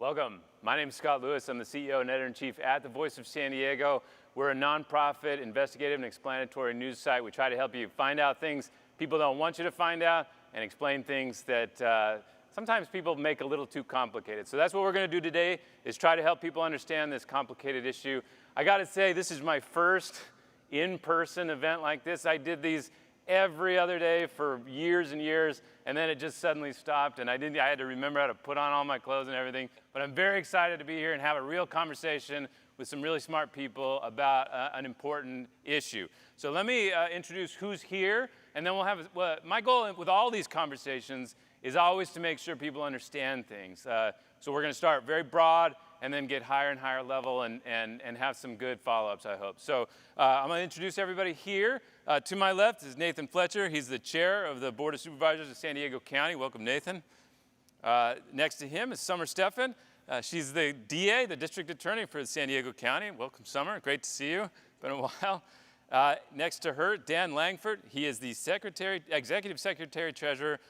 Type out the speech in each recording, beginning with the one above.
Welcome. My name is Scott Lewis. I'm the CEO and Editor-in-Chief at The Voice of San Diego. We're a nonprofit, investigative, and explanatory news site. We try to help you find out things people don't want you to find out and explain things that sometimes people make a little too complicated. So that's what we're going to do today, is try to help people understand this complicated issue. I got to say, this is my first in-person event like this. I did these every other day for years and years, and then it just suddenly stopped, and I had to remember how to put on all my clothes and everything. But I'm very excited to be here and have a real conversation with some really smart people about an important issue. So let me introduce who's here, and then we'll have, my goal with all these conversations is always to make sure people understand things. So we're going to start very broad and then get higher and higher level and have some good follow-ups, I hope. So I'm going to introduce everybody here. To my left is Nathan Fletcher. He's the chair of the Board of Supervisors of San Diego County. Welcome, Nathan. Next to him is Stephan. She's the DA, the district attorney for San Diego County. Welcome, Summer. Great to see you. Been a while. Next to her, Dan Langford. He is the executive secretary treasurer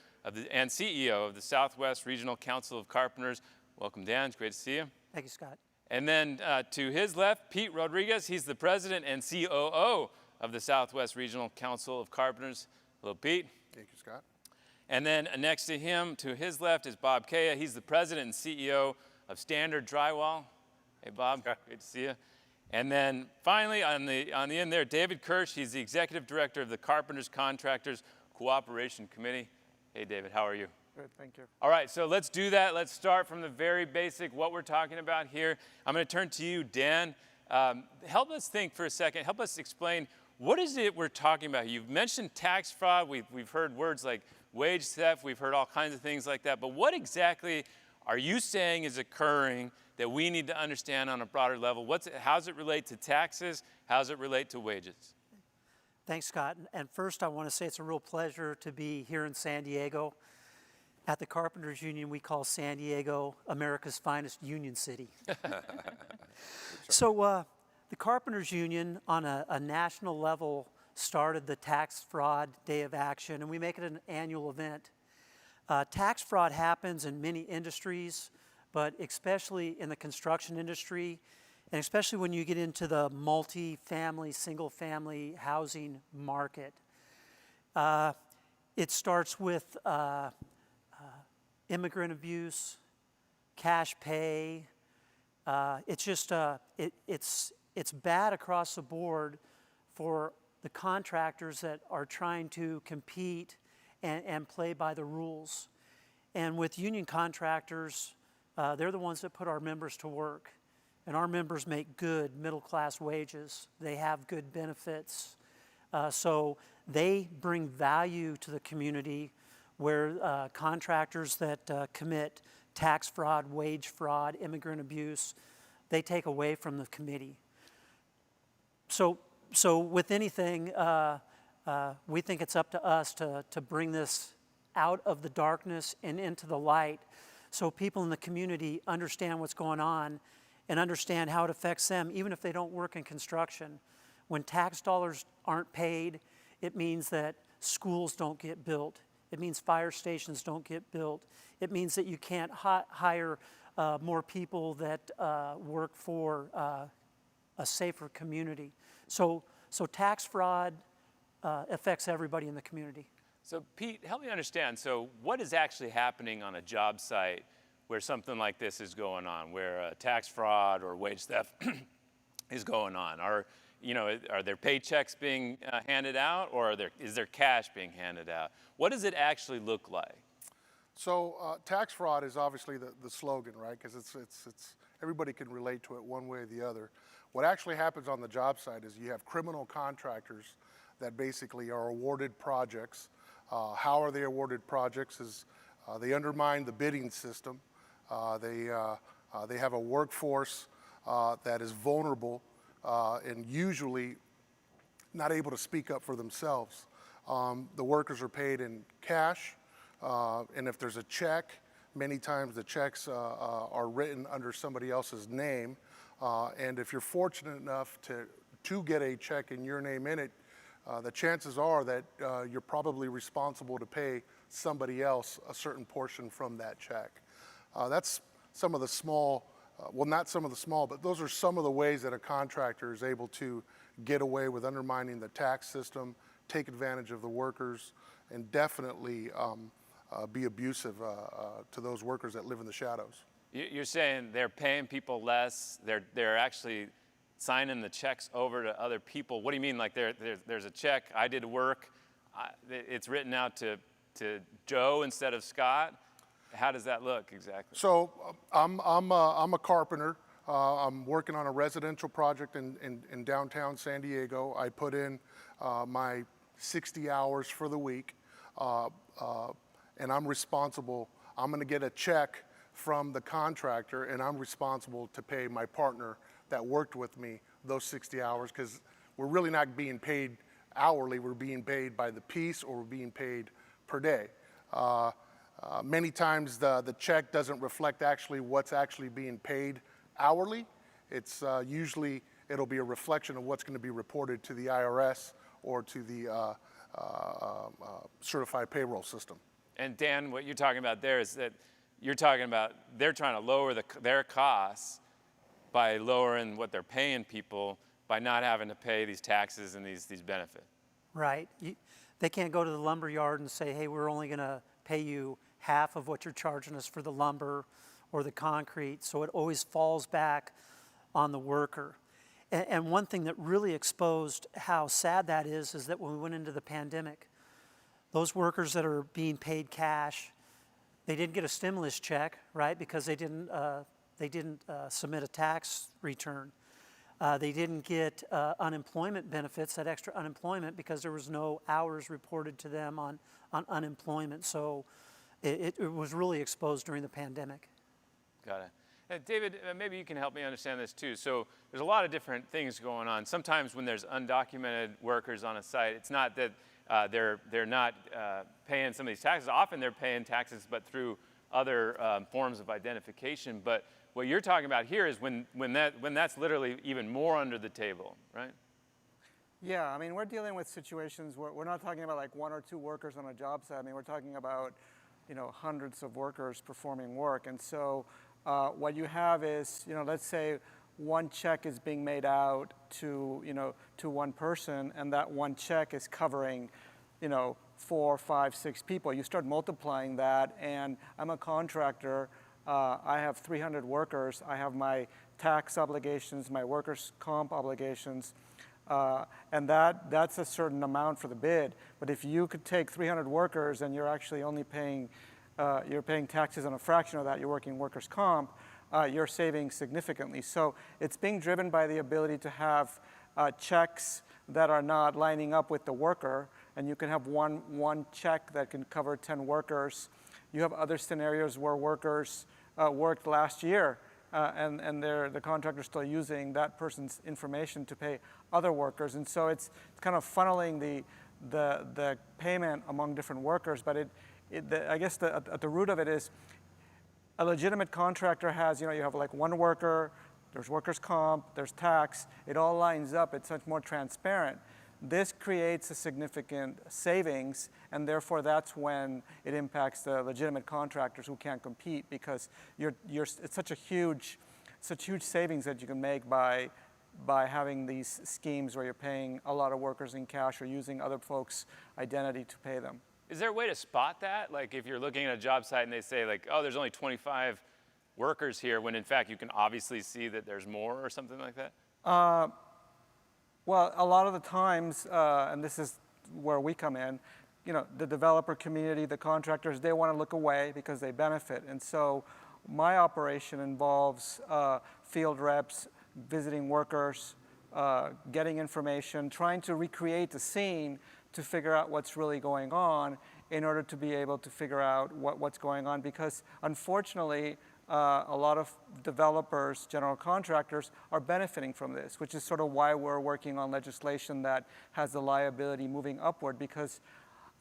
and CEO of the Southwest Regional Council of Carpenters. Welcome, Dan. It's great to see you. Thank you, Scott. And then to his left, Pete Rodriguez. He's the president and COO of the Southwest Regional Council of Carpenters. Hello, Pete. Thank you, Scott. And then next to him, to his left, is Bob Caya. He's the president and CEO of Standard Drywall. Hey, Bob. Scott. Great to see you. And then finally, on the end there, David Kersh. He's the executive director of the Carpenters Contractors Cooperation Committee. Hey, David. How are you? Good, thank you. All right, so let's do that. Let's start from the very basic, what we're talking about here. I'm going to turn to you, Dan. Help us think for a second. Help us explain, what is it we're talking about? You've mentioned tax fraud. We've heard words like wage theft. We've heard all kinds of things like that. But what exactly are you saying is occurring that we need to understand on a broader level? How does it relate to taxes? How does it relate to wages? Thanks, Scott. And first, I want to say it's a real pleasure to be here in San Diego. At the Carpenters Union, we call San Diego America's finest union city. So the Carpenters Union, on a national level, started the Tax Fraud Day of Action, and we make it an annual event. Tax fraud happens in many industries, but especially in the construction industry, and especially when you get into the multi-family, single-family housing market. It starts with immigrant abuse, cash pay. It's just it's bad across the board for the contractors that are trying to compete and play by the rules. And with union contractors, they're the ones that put our members to work. And our members make good middle-class wages. They have good benefits. So they bring value to the community, where contractors that commit tax fraud, wage fraud, immigrant abuse, they take away from the committee. So with anything, we think it's up to us to bring this out of the darkness and into the light, so people in the community understand what's going on and understand how it affects them, even if they don't work in construction. When tax dollars aren't paid, it means that schools don't get built. It means fire stations don't get built. It means that you can't hire more people that work for a safer community. So tax fraud affects everybody in the community. So Pete, help me understand. So what is actually happening on a job site where something like this is going on, where tax fraud or wage theft is going on? Are there paychecks being handed out, or is there cash being handed out? What does it actually look like? So tax fraud is obviously the slogan, right? Because it's everybody can relate to it one way or the other. What actually happens on the job site is you have criminal contractors that basically are awarded projects. How are they awarded projects? Is they undermine the bidding system. They have a workforce that is vulnerable and usually not able to speak up for themselves. The workers are paid in cash, and if there's a check, many times the checks are written under somebody else's name. And if you're fortunate enough to get a check in your name in it, the chances are that you're probably responsible to pay somebody else a certain portion from that check. That's some of the small, well, not some of the small, but those are some of the ways that a contractor is able to get away with undermining the tax system, take advantage of the workers, and definitely be abusive to those workers that live in the shadows. You're saying they're paying people less, they're actually signing the checks over to other people. What do you mean, like there's a check, I did work, it's written out to Joe instead of Scott? How does that look exactly? So I'm a carpenter. I'm working on a residential project in downtown San Diego. I put in my 60 hours for the week, and I'm responsible. I'm going to get a check from the contractor, and I'm responsible to pay my partner that worked with me those 60 hours, because we're really not being paid hourly. We're being paid by the piece, or we're being paid per day. Many times the check doesn't reflect actually what's actually being paid hourly. It's usually, it'll be a reflection of what's going to be reported to the IRS or to the certified payroll system. And Dan, what you're talking about there is that you're talking about they're trying to lower their costs by lowering what they're paying people by not having to pay these taxes and these benefits. Right. They can't go to the lumber yard and say, hey, we're only going to pay you half of what you're charging us for the lumber or the concrete. So it always falls back on the worker. And one thing that really exposed how sad that is that when we went into the pandemic, those workers that are being paid cash, they didn't get a stimulus check, right? Because they didn't submit a tax return. They didn't get unemployment benefits, that extra unemployment, because there was no hours reported to them on unemployment. So it was really exposed during the pandemic. Got it. David, maybe you can help me understand this too. So there's a lot of different things going on. Sometimes when there's undocumented workers on a site, it's not that they're not paying some of these taxes. Often they're paying taxes, but through other forms of identification. But what you're talking about here is when that's literally even more under the table, right? Yeah, I mean, we're dealing with situations where we're not talking about like one or two workers on a job site. I mean, we're talking about, hundreds of workers performing work. And so what you have is, let's say one check is being made out to one person, and that one check is covering, 4, 5, 6 people. You start multiplying that, and I'm a contractor. I have 300 workers. I have my tax obligations, my workers' comp obligations, and that's a certain amount for the bid. But if you could take 300 workers and you're actually only paying, you're paying taxes on a fraction of that, you're working workers' comp, you're saving significantly. So it's being driven by the ability to have checks that are not lining up with the worker, and you can have one check that can cover 10 workers. You have other scenarios where workers worked last year, and the contractor's still using that person's information to pay other workers. And so it's kind of funneling the payment among different workers. But I guess at the root of it is a legitimate contractor has, you have like one worker, there's workers' comp, there's tax. It all lines up. It's much more transparent. This creates a significant savings, and therefore that's when it impacts the legitimate contractors who can't compete, because it's such a huge savings that you can make by having these schemes where you're paying a lot of workers in cash or using other folks' identity to pay them. Is there a way to spot that? Like if you're looking at a job site and they say like, oh, there's only 25 workers here, when in fact you can obviously see that there's more or something like that? Well, a lot of the times, and this is where we come in, the developer community, the contractors, they want to look away because they benefit. And so my operation involves field reps, visiting workers, getting information, trying to recreate the scene to figure out what's really going on in order to be able to figure out what's going on. Because unfortunately, a lot of developers, general contractors, are benefiting from this, which is sort of why we're working on legislation that has the liability moving upward, because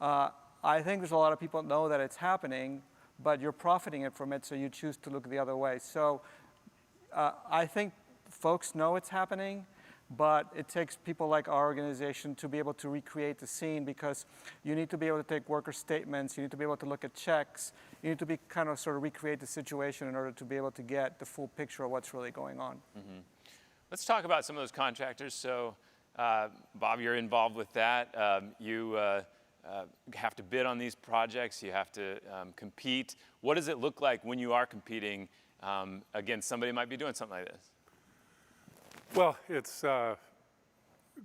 I think there's a lot of people that know that it's happening, but you're profiting from it, so you choose to look the other way. So I think folks know it's happening, but it takes people like our organization to be able to recreate the scene, because you need to be able to take worker statements, you need to be able to look at checks, you need to be kind of sort of recreate the situation in order to be able to get the full picture of what's really going on. Mm-hmm. Let's talk about some of those contractors. So, Bob, you're involved with that. You have to bid on these projects. You have to compete. What does it look like when you are competing against somebody who might be doing something like this? Well, it's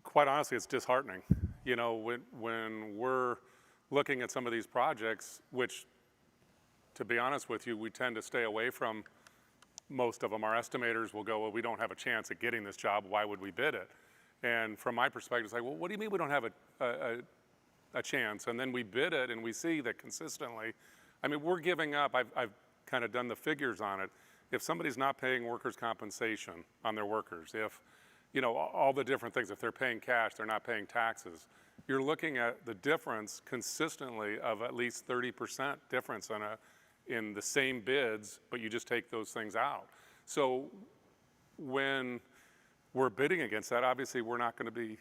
quite honestly, it's disheartening. You know, when we're looking at some of these projects, which, to be honest with you, we tend to stay away from most of them. Our estimators will go, well, we don't have a chance at getting this job. Why would we bid it? And from my perspective, it's like, well, what do you mean we don't have a chance? And then we bid it, and we see that consistently. I mean, we're giving up. I've kind of done the figures on it. If somebody's not paying workers' compensation on their workers, if, you know, all the different things, if they're paying cash, they're not paying taxes, you're looking at the difference consistently of at least 30% difference in the same bids, but you just take those things out. So when we're bidding against that, obviously we're not going to be,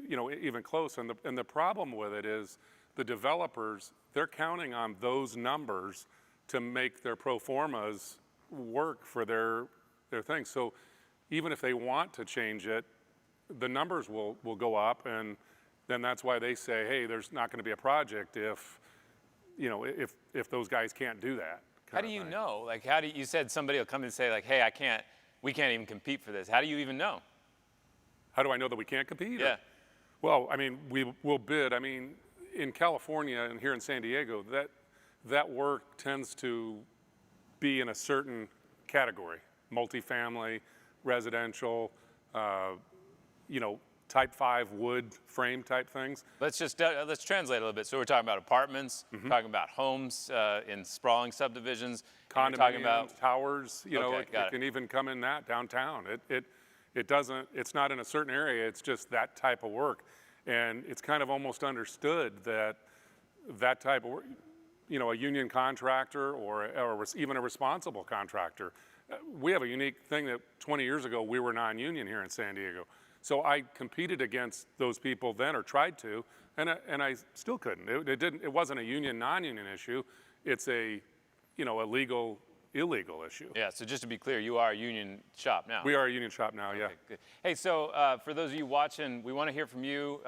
you know, even close. And the problem with it is the developers, they're counting on those numbers to make their pro formas work for their thing. So even if they want to change it, the numbers will go up, and then that's why they say, hey, there's not going to be a project if, you know, if those guys can't do that. How do you know? Like, how do you said somebody will come and say, like, hey, we can't even compete for this. How do you even know? How do I know that we can't compete? Yeah. Well, I mean, we will bid. I mean, in California and here in San Diego, that work tends to be in a certain category: multifamily, residential, you know, type 5 wood frame type things. Let's translate a little bit. So we're talking about apartments, talking about homes in sprawling subdivisions, Condominiums, talking about towers. You know, Okay, it can even come in that downtown. It doesn't. It's not in a certain area. It's just that type of work, and it's kind of almost understood that that type of work, you know, a union contractor or even a responsible contractor. We have a unique thing that 20 years ago we were non-union here in San Diego. So I competed against those people then, or tried to, and I still couldn't. It wasn't a union non-union issue. It's a, you know, a legal illegal issue. Yeah. So just to be clear, you are a union shop now. We are a union shop now. Yeah. Okay, good. Hey, so for those of you watching, we want to hear from you.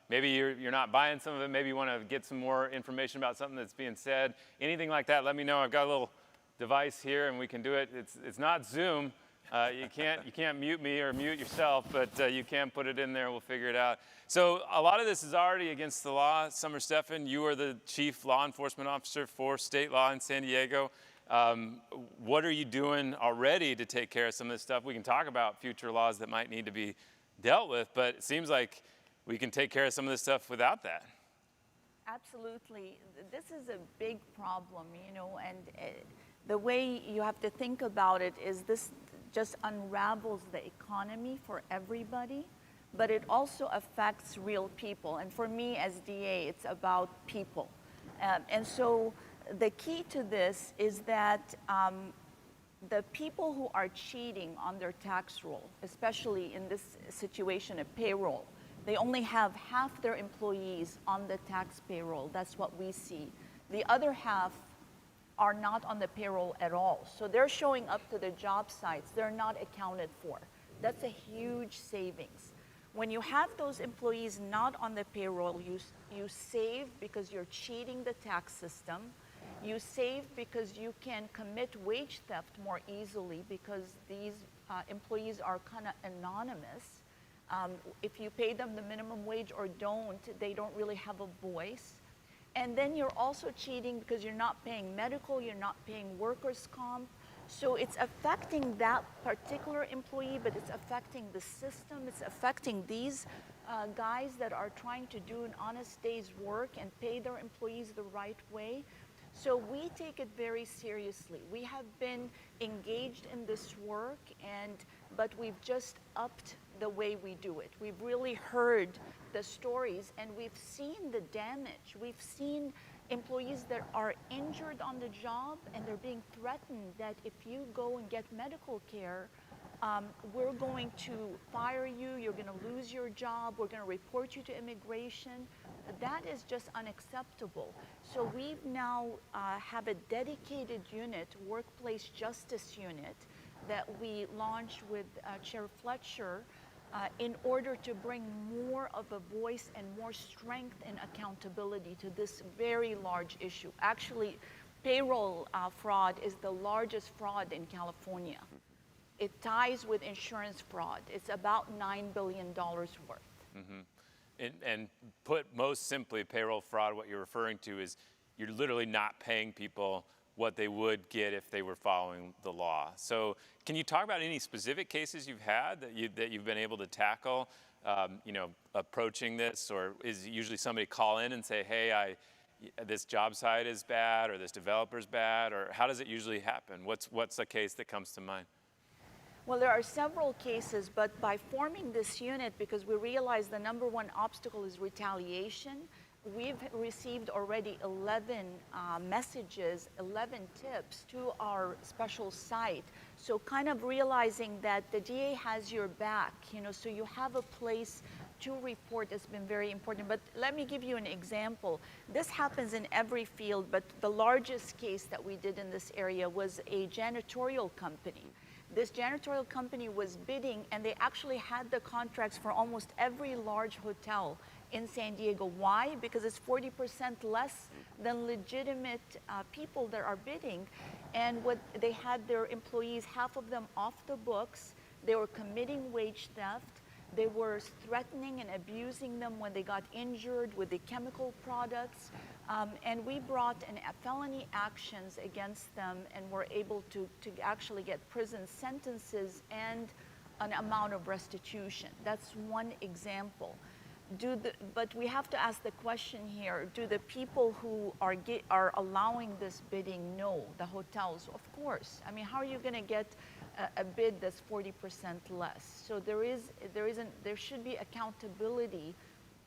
Maybe you're not buying some of it. Maybe you want to get some more information about something that's being said. Anything like that, let me know. I've got a little device here, and we can do it. It's not Zoom. You can't mute me or mute yourself, but you can put it in there. We'll figure it out. So a lot of this is already against the law. Summer Stephan, you are the chief law enforcement officer for state law in San Diego. What are you doing already to take care of some of this stuff? We can talk about future laws that might need to be dealt with, but it seems like we can take care of some of this stuff without that. Absolutely. This is a big problem, you know, and the way you have to think about it is this just unravels the economy for everybody, but it also affects real people. And for me as DA, it's about people. And so the key to this is that the people who are cheating on their tax roll, especially in this situation of payroll, they only have half their employees on the tax payroll. That's what we see. The other half are not on the payroll at all. So they're showing up to the job sites. They're not accounted for. That's a huge savings. When you have those employees not on the payroll, you save because you're cheating the tax system. You save because you can commit wage theft more easily because these employees are kind of anonymous. If you pay them the minimum wage or don't, they don't really have a voice. And then you're also cheating because you're not paying medical, you're not paying workers' comp. So it's affecting that particular employee, but it's affecting the system. It's affecting these guys that are trying to do an honest day's work and pay their employees the right way. So we take it very seriously. We have been engaged in this work, but we've just upped the way we do it. We've really heard the stories and we've seen the damage. We've seen employees that are injured on the job and they're being threatened that if you go and get medical care, we're going to fire you, you're going to lose your job, we're going to report you to immigration. That is just unacceptable. So we've now have a dedicated unit, workplace justice unit, that we launched with Chair Fletcher in order to bring more of a voice and more strength and accountability to this very large issue. Actually, payroll fraud is the largest fraud in California. It ties with insurance fraud. It's about $9 billion worth. And put most simply, payroll fraud, what you're referring to is you're literally not paying people what they would get if they were following the law. So can you talk about any specific cases you've had that you've been able to tackle, approaching this? Or is it usually somebody call in and say, hey, this job site is bad, or this developer's bad, or how does it usually happen? What's a case that comes to mind? Well, there are several cases, but by forming this unit, because we realize the number one obstacle is retaliation, we've received already 11 messages, 11 tips to our special site. So kind of realizing that the DA has your back, so you have a place to report has been very important. But let me give you an example. This happens in every field, but the largest case that we did in this area was a janitorial company. This janitorial company was bidding, and they actually had the contracts for almost every large hotel in San Diego. Why? Because it's 40% less than legitimate people that are bidding. And what they had their employees, half of them off the books. They were committing wage theft. They were threatening and abusing them when they got injured with the chemical products. And we brought in felony actions against them and were able to actually get prison sentences and an amount of restitution. That's one example. But we have to ask the question here, do the people who are allowing this bidding know, the hotels? Of course. I mean, how are you going to get a bid that's 40% less? So there should be accountability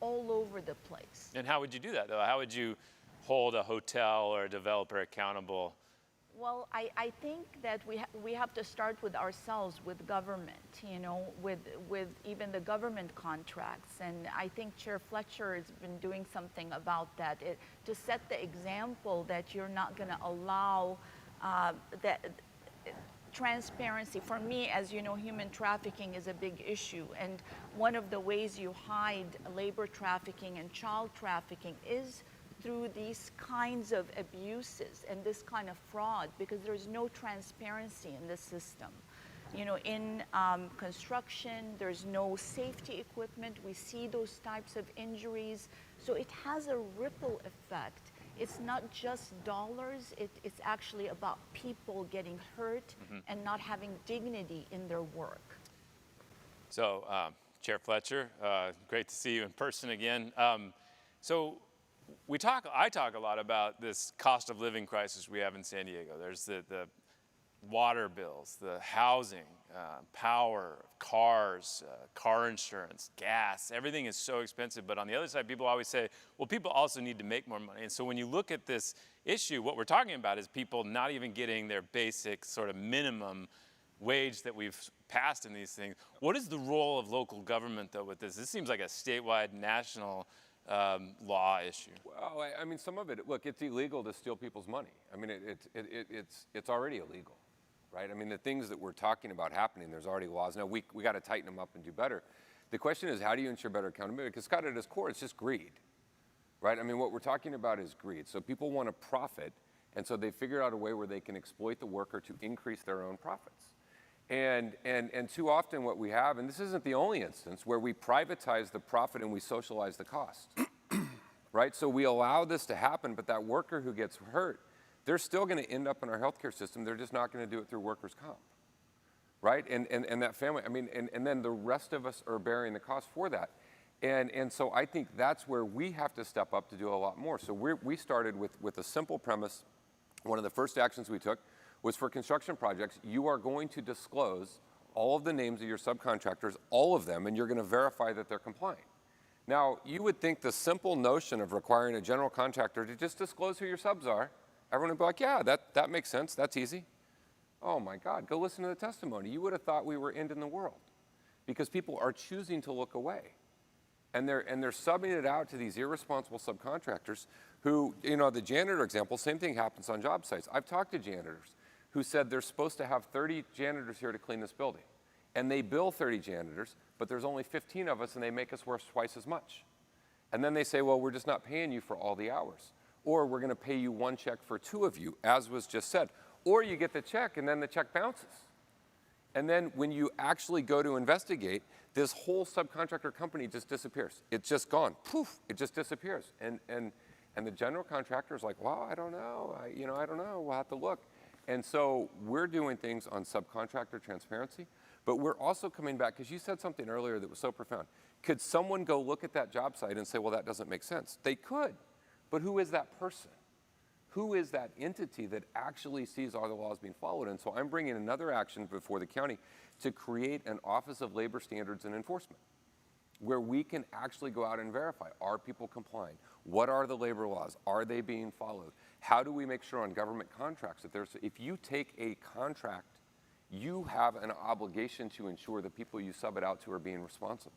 all over the place. And how would you do that, though? How would you hold a hotel or a developer accountable? Well, I think that we have to start with ourselves, with government, with even the government contracts. And I think Chair Fletcher has been doing something about that, to set the example that you're not going to allow that transparency. For me, as you know, human trafficking is a big issue. And one of the ways you hide labor trafficking and child trafficking is through these kinds of abuses and this kind of fraud, because there's no transparency in this system. In construction, there's no safety equipment. We see those types of injuries. So it has a ripple effect. It's not just dollars, it's actually about people getting hurt and not having dignity in their work. So, Chair Fletcher, great to see you in person again. I talk a lot about this cost of living crisis we have in San Diego. There's the water bills, the housing, power, cars, car insurance, gas. Everything is so expensive. But on the other side, people always say, well, people also need to make more money. And so when you look at this issue, what we're talking about is people not even getting their basic sort of minimum wage that we've passed in these things. What is the role of local government, though, with this? This seems like a statewide, national law issue. Well, I mean, some of it, look, it's illegal to steal people's money. I mean, it's already illegal, right? I mean, the things that we're talking about happening, there's already laws. Now, we got to tighten them up and do better. The question is, how do you ensure better accountability? Because, Scott, at its core, it's just greed, right? I mean, what we're talking about is greed. So people want to profit, and so they figure out a way where they can exploit the worker to increase their own profits. And too often what we have, and this isn't the only instance, where we privatize the profit and we socialize the cost, right? So we allow this to happen, but that worker who gets hurt, they're still going to end up in our healthcare system. They're just not going to do it through workers' comp, right? And that family, I mean, and then the rest of us are bearing the cost for that. And so I think that's where we have to step up to do a lot more. So we started with a simple premise. One of the first actions we took was for construction projects, you are going to disclose all of the names of your subcontractors, all of them, and you're going to verify that they're compliant. Now, you would think the simple notion of requiring a general contractor to just disclose who your subs are, everyone would be like, yeah, that makes sense, that's easy. Oh my God, go listen to the testimony. You would have thought we were ending the world because people are choosing to look away. And they're subbing it out to these irresponsible subcontractors who, you know, the janitor example, same thing happens on job sites. I've talked to janitors who said they're supposed to have 30 janitors here to clean this building. And they bill 30 janitors, but there's only 15 of us and they make us work twice as much. And then they say, well, we're just not paying you for all the hours. Or we're gonna pay you one check for 2 of you, as was just said. Or you get the check and then the check bounces. And then when you actually go to investigate, this whole subcontractor company just disappears. It's just gone. Poof, it just disappears. And the general contractor is like, well, I don't know. I don't know. We'll have to look. And so we're doing things on subcontractor transparency, but we're also coming back, because you said something earlier that was so profound. Could someone go look at that job site and say, well, that doesn't make sense? They could, but who is that person? Who is that entity that actually sees all the laws being followed? And so I'm bringing another action before the county to create an Office of Labor Standards and Enforcement, where we can actually go out and verify, are people complying? What are the labor laws? Are they being followed? How do we make sure on government contracts that if you take a contract, you have an obligation to ensure the people you sub it out to are being responsible.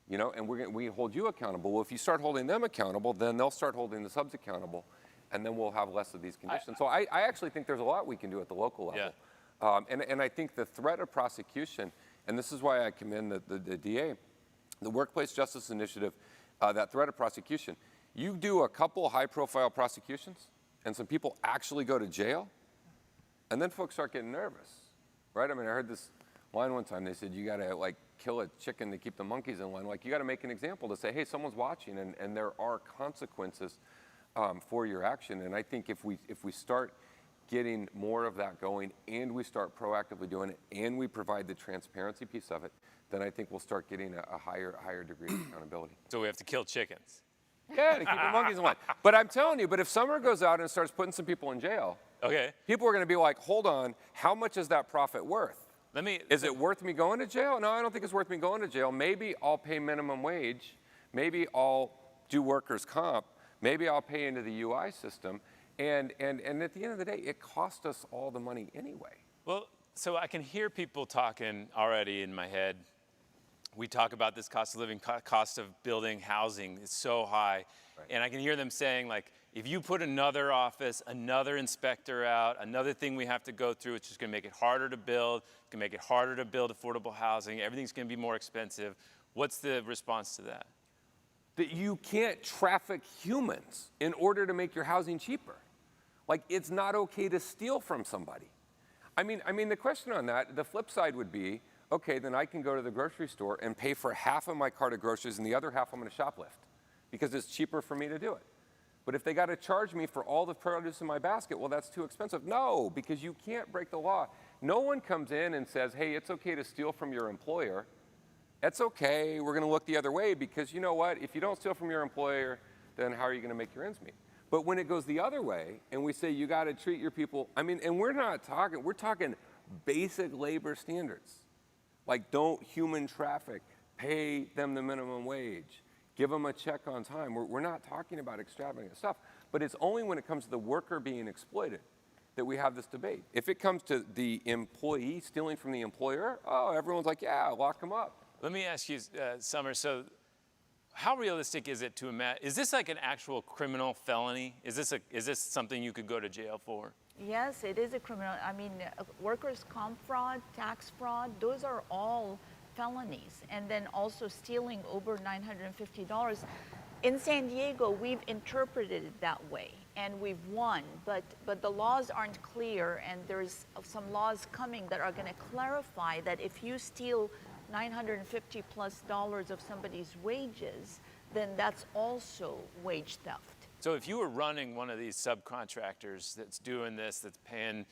You know, and we hold you accountable. Well, if you start holding them accountable, then they'll start holding the subs accountable, and then we'll have less of these conditions. So I actually think there's a lot we can do at the local level. Yeah. And I think the threat of prosecution, and this is why I commend the DA, the Workplace Justice Initiative, that threat of prosecution. You do a couple high-profile prosecutions, and some people actually go to jail, and then folks start getting nervous, right? I mean, I heard this line one time. They said, you got to, like, kill a chicken to keep the monkeys in line. Like, you got to make an example to say, hey, someone's watching, and there are consequences for your action. And I think if we start getting more of that going, and we start proactively doing it, and we provide the transparency piece of it, then I think we'll start getting a higher degree of accountability. So we have to kill chickens. Yeah, to keep the monkeys in line. But I'm telling you, but if Summer goes out and starts putting some people in jail, okay, people are going to be like, hold on, how much is that profit worth? Is it worth me going to jail? No, I don't think it's worth me going to jail. Maybe I'll pay minimum wage. Maybe I'll do workers' comp. Maybe I'll pay into the UI system. And at the end of the day, it cost us all the money anyway. Well, so I can hear people talking already in my head. We talk about this cost of living, cost of building housing is so high. Right. And I can hear them saying, like, if you put another office, another inspector out, another thing we have to go through, it's just going to make it harder to build. It's going to make it harder to build affordable housing. Everything's going to be more expensive. What's the response to that? That you can't traffic humans in order to make your housing cheaper. Like, it's not okay to steal from somebody. I mean, the question on that, the flip side would be, okay, then I can go to the grocery store and pay for half of my cart of groceries and the other half I'm going to shoplift because it's cheaper for me to do it. But if they got to charge me for all the produce in my basket, well, that's too expensive. No, because you can't break the law. No one comes in and says, hey, it's okay to steal from your employer. It's okay, we're going to look the other way because you know what? If you don't steal from your employer, then how are you going to make your ends meet? But when it goes the other way and we say you got to treat your people, I mean, and we're talking basic labor standards. Like, don't human traffic, pay them the minimum wage, give them a check on time. We're not talking about extravagant stuff, but it's only when it comes to the worker being exploited that we have this debate. If it comes to the employee stealing from the employer, oh, everyone's like, yeah, lock them up. Let me ask you, Summer, so how realistic is it to imagine, is this like an actual criminal felony? Is this something you could go to jail for? Yes, it is a criminal. I mean, workers' comp fraud, tax fraud, those are all felonies. And then also stealing over $950. In San Diego, we've interpreted it that way, and we've won. But the laws aren't clear, and there's some laws coming that are going to clarify that if you steal $950+ of somebody's wages, then that's also wage theft. So if you were running one of these subcontractors that's doing this, that's paying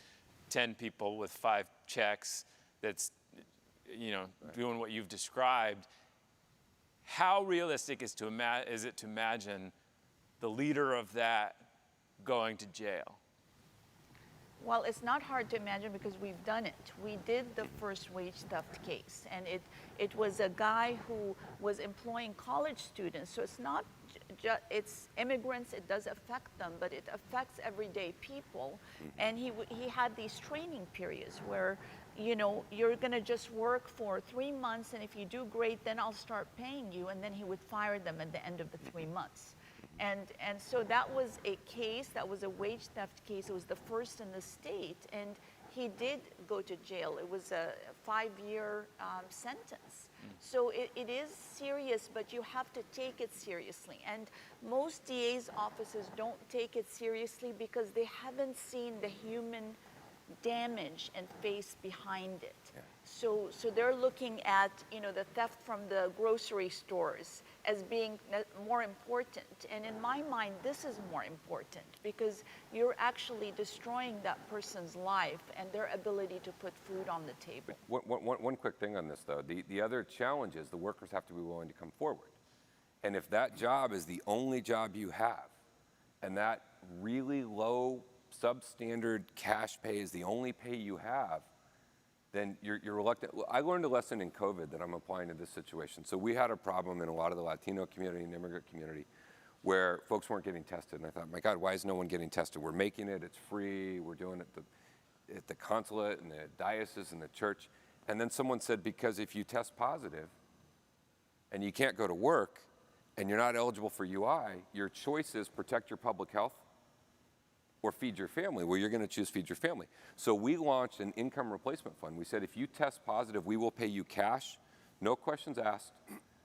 10 people with 5 checks, that's, you know, doing what you've described, how realistic is it to imagine the leader of that going to jail? Well, it's not hard to imagine because we've done it. We did the first wage theft case, and it was a guy who was employing college students. So it's not it's immigrants, it does affect them, but it affects everyday people. And he had these training periods where, you know, you're gonna just work for 3 months, and if you do great, then I'll start paying you, and then he would fire them at the end of the 3 months. And so that was a case, that was a wage theft case. It was the first in the state, and he did go to jail. It was a 5-year sentence. So it is serious, but you have to take it seriously. And most DA's offices don't take it seriously because they haven't seen the human damage and face behind it. Yeah. So they're looking at, you know, the theft from the grocery stores as being more important. And in my mind, this is more important because you're actually destroying that person's life and their ability to put food on the table. One quick thing on this, though. The other challenge is the workers have to be willing to come forward. And if that job is the only job you have, and that really low substandard cash pay is the only pay you have, then you're reluctant. Well, I learned a lesson in COVID that I'm applying to this situation. So we had a problem in a lot of the Latino community and immigrant community where folks weren't getting tested. And I thought, my God, why is no one getting tested? We're making it, it's free, we're doing it at the consulate and the diocese and the church. And then someone said, because if you test positive and you can't go to work and you're not eligible for UI, your choice is protect your public health or feed your family. Well, you're going to choose feed your family. So we launched an income replacement fund. We said, if you test positive, we will pay you cash, no questions asked,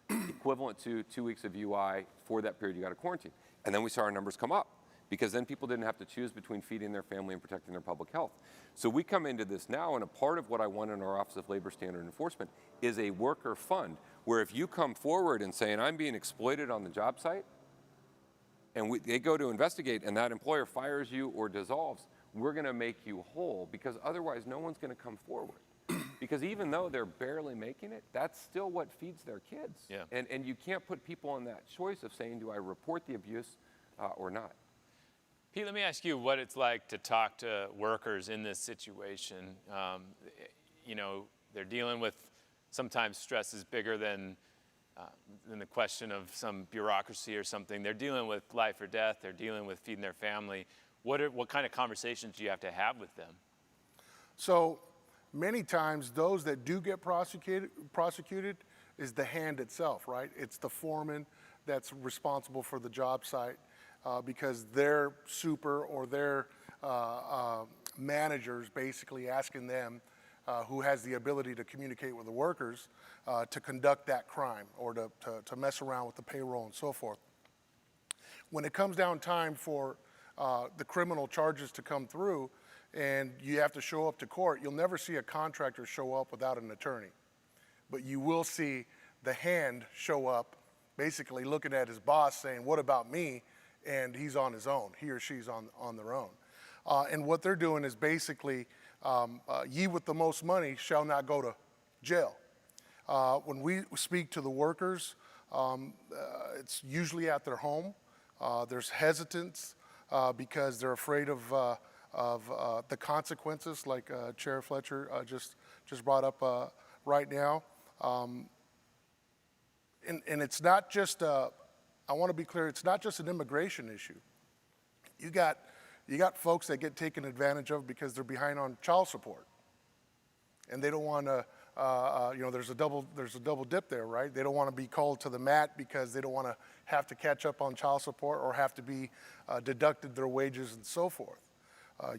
equivalent to 2 weeks of UI for that period you got to quarantine. And then we saw our numbers come up because then people didn't have to choose between feeding their family and protecting their public health. So we come into this now, and a part of what I want in our Office of Labor Standard Enforcement is a worker fund where if you come forward and saying, I'm being exploited on the job site, and they go to investigate and that employer fires you or dissolves, we're going to make you whole because otherwise no one's going to come forward. Because even though they're barely making it, that's still what feeds their kids. Yeah. And you can't put people in that choice of saying, do I report the abuse or not? Pete, let me ask you what it's like to talk to workers in this situation. You know, they're dealing with sometimes stress is bigger than the question of some bureaucracy or something. They're dealing with life or death. They're dealing with feeding their family. What kind of conversations do you have to have with them? So many times those that do get prosecuted is the hand itself, right? It's the foreman that's responsible for the job site because their super or their managers basically asking them who has the ability to communicate with the workers to conduct that crime or to mess around with the payroll and so forth. When it comes down time for the criminal charges to come through and you have to show up to court, you'll never see a contractor show up without an attorney. But you will see the hand show up basically looking at his boss saying, what about me? And he's on his own. He or she's on their own. And what they're doing is basically, ye with the most money shall not go to jail. When we speak to the workers, it's usually at their home. There's hesitance because they're afraid of the consequences, like Chair Fletcher just brought up right now. And it's not just, I want to be clear, it's not just an immigration issue. You got folks that get taken advantage of because they're behind on child support, and they don't want to. You know, there's a double dip there, right? They don't want to be called to the mat because they don't want to have to catch up on child support or have to be deducted their wages and so forth.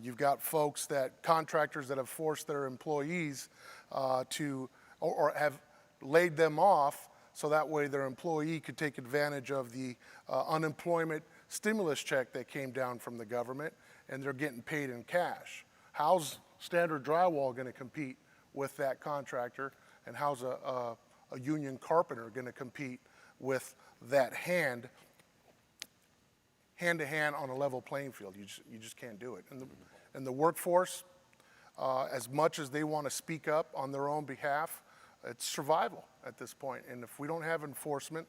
You've got folks contractors that have forced their employees or have laid them off so that way their employee could take advantage of the unemployment stimulus check that came down from the government, and they're getting paid in cash. How's Standard Drywall going to compete with that contractor, and how's a union carpenter going to compete with that hand to hand on a level playing field? You just can't do it. And the workforce, as much as they want to speak up on their own behalf, it's survival at this point. And if we don't have enforcement,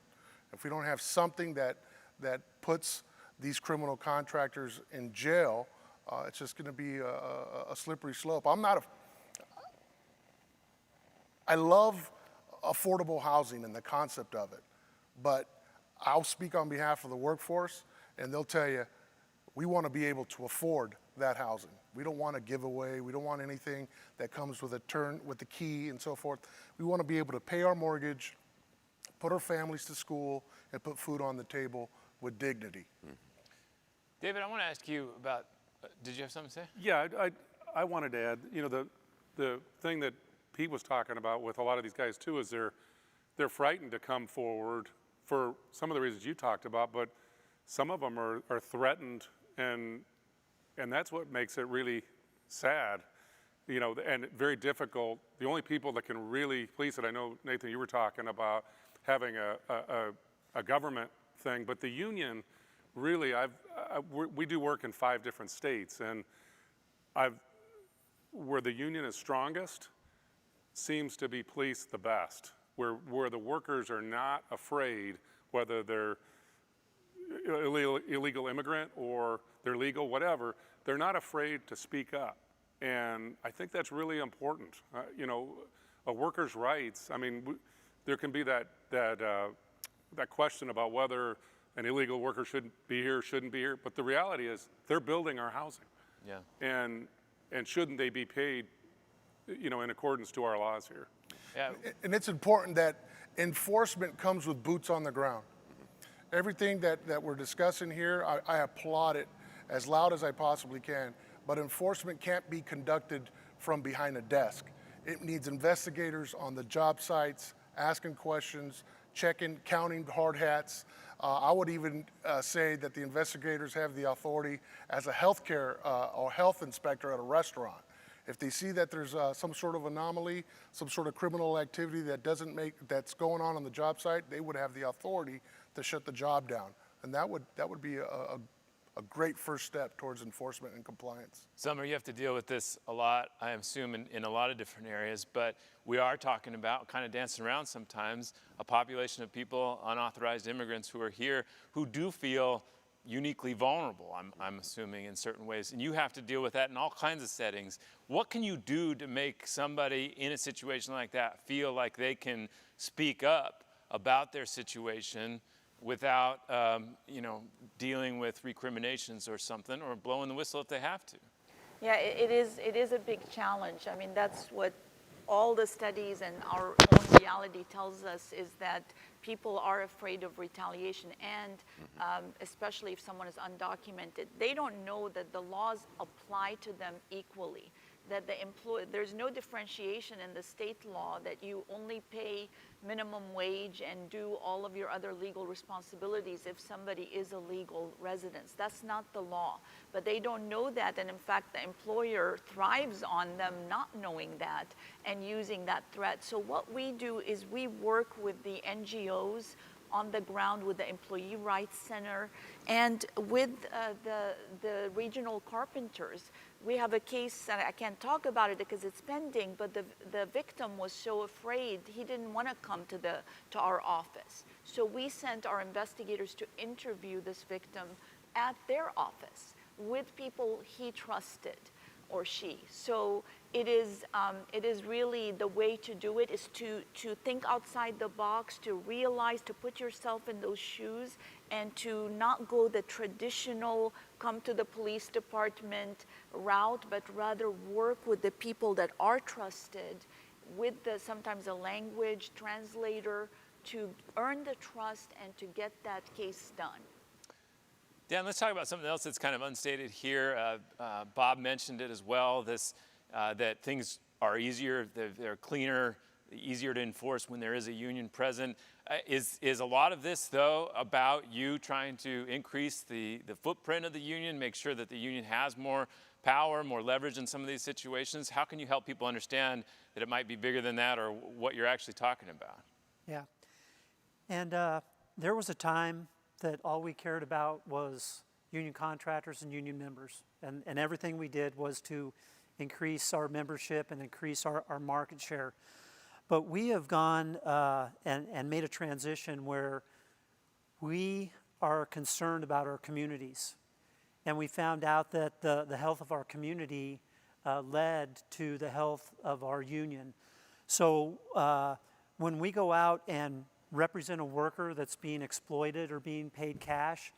if we don't have something that puts these criminal contractors in jail, it's just going to be a slippery slope. I love affordable housing and the concept of it, but I'll speak on behalf of the workforce, and they'll tell you, we want to be able to afford that housing. We don't want to give away. We don't want anything that comes with the key and so forth. We want to be able to pay our mortgage, put our families to school, and put food on the table with dignity. David, I want to ask you about, did you have something to say? Yeah, I wanted to add, you know, the thing that Pete was talking about with a lot of these guys too is they're frightened to come forward for some of the reasons you talked about, but some of them are threatened, and that's what makes it really sad, you know, and very difficult. The only people that can really police it, I know, Nathan, you were talking about having a government thing, but the union, really, we do work in 5 different states, and where the union is strongest seems to be policed the best, where the workers are not afraid, whether they're illegal immigrant or they're legal, whatever, they're not afraid to speak up. And I think that's really important. You know, a worker's rights, I mean, there can be that question about whether an illegal worker should be here, shouldn't be here, but the reality is they're building our housing. Yeah. And shouldn't they be paid, you know, in accordance to our laws here? Yeah. And it's important that enforcement comes with boots on the ground. Everything that we're discussing here, I applaud it as loud as I possibly can, but enforcement can't be conducted from behind a desk. It needs investigators on the job sites, asking questions, checking, counting hard hats. I would even say that the investigators have the authority as a healthcare or health inspector at a restaurant. If they see that there's some sort of anomaly, some sort of criminal activity that's going on the job site, they would have the authority to shut the job down. And that would be a great first step towards enforcement and compliance. Summer, you have to deal with this a lot, I assume, in a lot of different areas, but we are talking about, kind of dancing around sometimes, a population of people, unauthorized immigrants who are here, who do feel uniquely vulnerable, I'm assuming, in certain ways. And you have to deal with that in all kinds of settings. What can you do to make somebody in a situation like that feel like they can speak up about their situation without, you know, dealing with recriminations or something, or blowing the whistle if they have to? Yeah, it is a big challenge. I mean, that's what all the studies and our own reality tells us, is that people are afraid of retaliation, and especially if someone is undocumented. They don't know that the laws apply to them equally, that there's no differentiation in the state law, that you only pay minimum wage and do all of your other legal responsibilities if somebody is a legal resident. That's not the law. But they don't know that, and in fact the employer thrives on them not knowing that and using that threat. So what we do is we work with the NGOs on the ground, with the Employee Rights Center, and with the regional carpenters. We have a case, and I can't talk about it because it's pending, but the victim was so afraid, he didn't want to come to our office. So we sent our investigators to interview this victim at their office with people he trusted, or she. So it is really, the way to do it is to think outside the box, to realize, to put yourself in those shoes, and to not go the traditional come to the police department route, but rather work with the people that are trusted, with sometimes a language translator, to earn the trust and to get that case done. Dan, let's talk about something else that's kind of unstated here. Bob mentioned it as well, that things are easier, they're cleaner, easier to enforce when there is a union present. Is a lot of this, though, about you trying to increase the footprint of the union, make sure that the union has more power, more leverage in some of these situations? How can you help people understand that it might be bigger than that, or what you're actually talking about? Yeah. And there was a time that all we cared about was union contractors and union members. And everything we did was to increase our membership and increase our market share. But we have gone and made a transition where we are concerned about our communities. And we found out that the health of our community led to the health of our union. So when we go out and represent a worker that's being exploited or being paid cash.